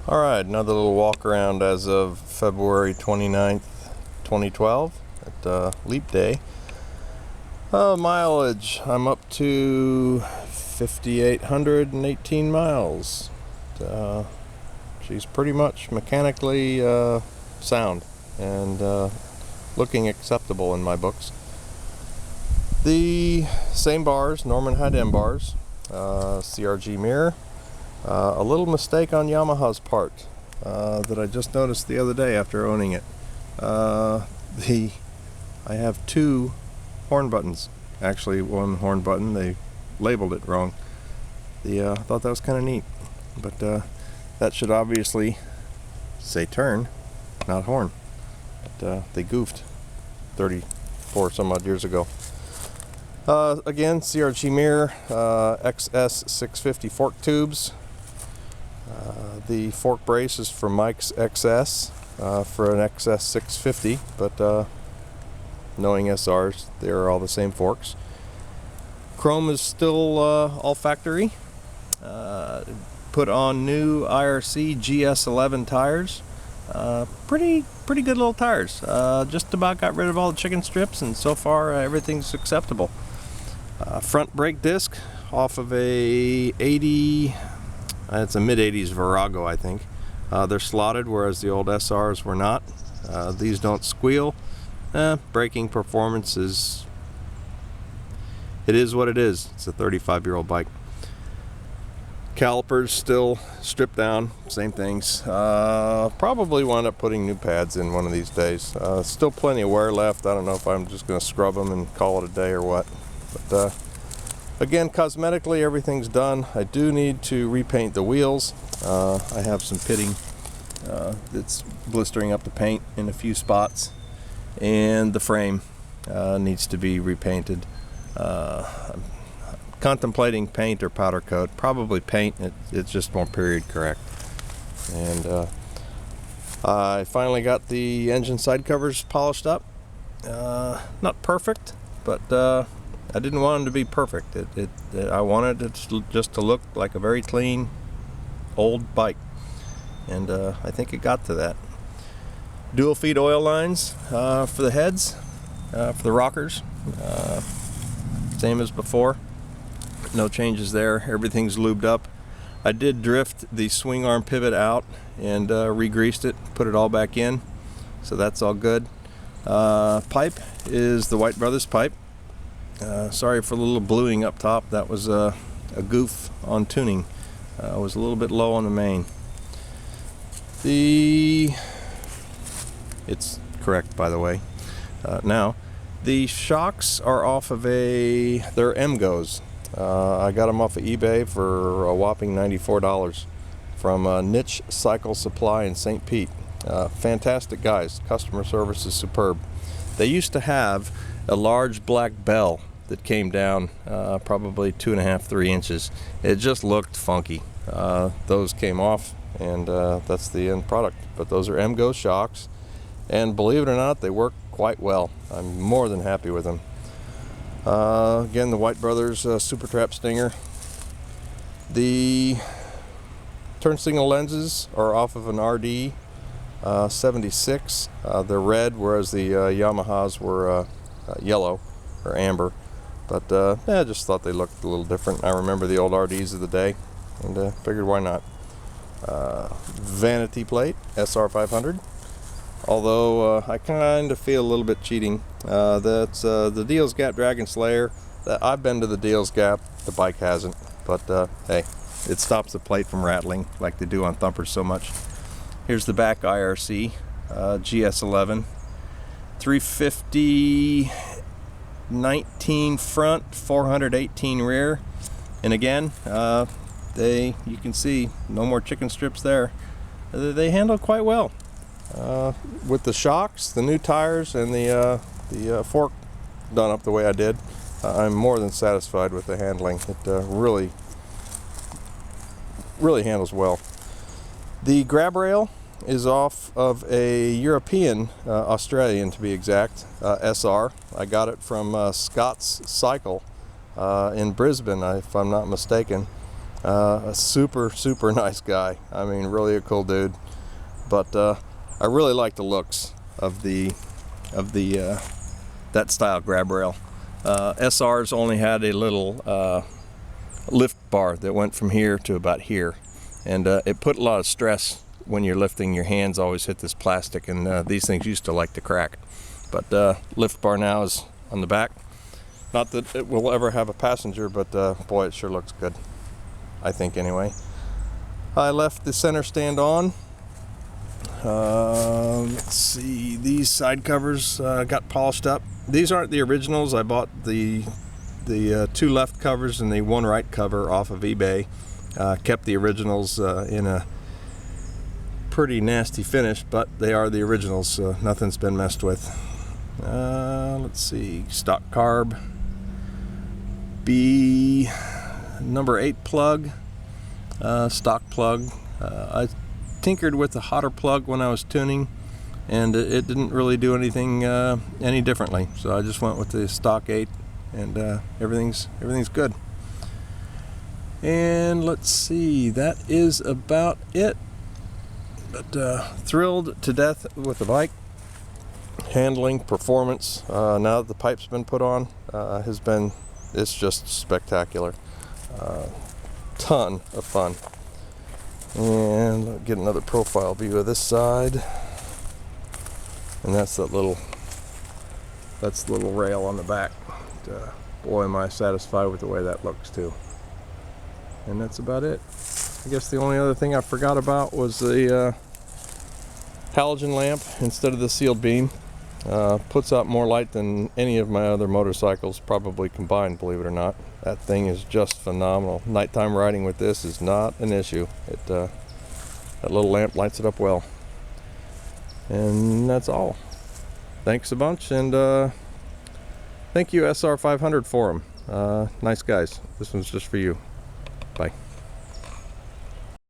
Alright, another little walk around as of February 29th, 2012 at Leap Day. Mileage, I'm up to 5,818 miles. She's pretty much mechanically sound and looking acceptable in my books. The same bars, Norman Hyde M bars, CRG mirror. A little mistake on Yamaha's part that I just noticed the other day after owning it. I have two horn buttons. Actually, one horn button, they labeled it wrong. I thought that was kind of neat, but that should obviously say turn, not horn. But they goofed 34 some odd years ago. Again, CRG mirror, XS650 fork tubes. The fork brace is from Mike's XS for an XS650, but knowing SRs, they're all the same forks. Chrome is still all factory. Put on new IRC GS11 tires. Pretty good little tires. Just about got rid of all the chicken strips, and so far everything's acceptable. Front brake disc off of a 80. It's a mid-80s Virago, I think. They're slotted, whereas the old SRs were not. These don't squeal. Braking performance is what it is. It's a 35-year-old bike. Calipers still stripped down, same things. Probably wind up putting new pads in one of these days. Still plenty of wear left. I don't know if I'm just going to scrub them and call it a day or what. But again, cosmetically, everything's done. I do need to repaint the wheels. I have some pitting that's blistering up the paint in a few spots, and the frame needs to be repainted. I'm contemplating paint or powder coat. Probably paint. It's just more period correct. And I finally got the engine side covers polished up. Not perfect, but I didn't want them to be perfect. I wanted it just to look like a very clean old bike, and I think it got to that. Dual feed oil lines for the heads, for the rockers, same as before. No changes there. Everything's lubed up. I did drift the swing arm pivot out and re-greased it, put it all back in, so that's all good. Pipe is the White Brothers pipe. Sorry for the little bluing up top. That was a goof on tuning. I was a little bit low on the main. It's correct, by the way. Now, the shocks are off of they're MGOs. I got them off of eBay for a whopping $94 from Niche Cycle Supply in St. Pete. Fantastic guys. Customer service is superb. They used to have a large black bell that came down probably 2.5–3 inches. It just looked funky. Those came off, and that's the end product. But those are MGO shocks, and believe it or not, they work quite well. I'm more than happy with them. Again, the White Brothers Super Trap Stinger. The turn signal lenses are off of an RD 76. They're red, whereas the Yamahas were yellow or amber. But I just thought they looked a little different. I remember the old RDs of the day, and figured why not. Vanity plate, SR500. Although I kind of feel a little bit cheating. That's the Deals Gap Dragon Slayer. I've been to the Deals Gap, the bike hasn't. But hey, it stops the plate from rattling like they do on thumpers so much. Here's the back IRC, GS11. 350 19 front, 418 rear, and again, you can see no more chicken strips there. They handle quite well with the shocks, the new tires, and the fork done up the way I did. I'm more than satisfied with the handling. It really handles well. The grab rail is off of a European, Australian to be exact, SR. I got it from Scott's Cycle in Brisbane, if I'm not mistaken. A super nice guy. I mean, really a cool dude. But I really like the looks of that style grab rail. SR's only had a little lift bar that went from here to about here, and it put a lot of stress when you're lifting. Your hands always hit this plastic, and these things used to like to crack. But lift bar now is on the back. Not that it will ever have a passenger, but boy, it sure looks good, I think anyway. I left the center stand on. Let's see, these side covers got polished up. These aren't the originals. I bought the two left covers and the one right cover off of eBay. Kept the originals in a pretty nasty finish, but they are the originals, so nothing's been messed with. Let's see, stock carb, B number 8 plug, stock plug. I tinkered with the hotter plug when I was tuning, and it didn't really do anything any differently, so I just went with the stock 8, and everything's good. And let's see, that is about it. But thrilled to death with the bike. Handling, performance, now that the pipe's been put on, it's just spectacular. Ton of fun. And I'll get another profile view of this side. And that's the little rail on the back. But, boy, am I satisfied with the way that looks too. And that's about it. I guess the only other thing I forgot about was the halogen lamp instead of the sealed beam. Puts out more light than any of my other motorcycles probably combined, believe it or not. That thing is just phenomenal. Nighttime riding with this is not an issue. That little lamp lights it up well. And that's all. Thanks a bunch, and thank you SR500 for them. Nice guys. This one's just for you. Bye.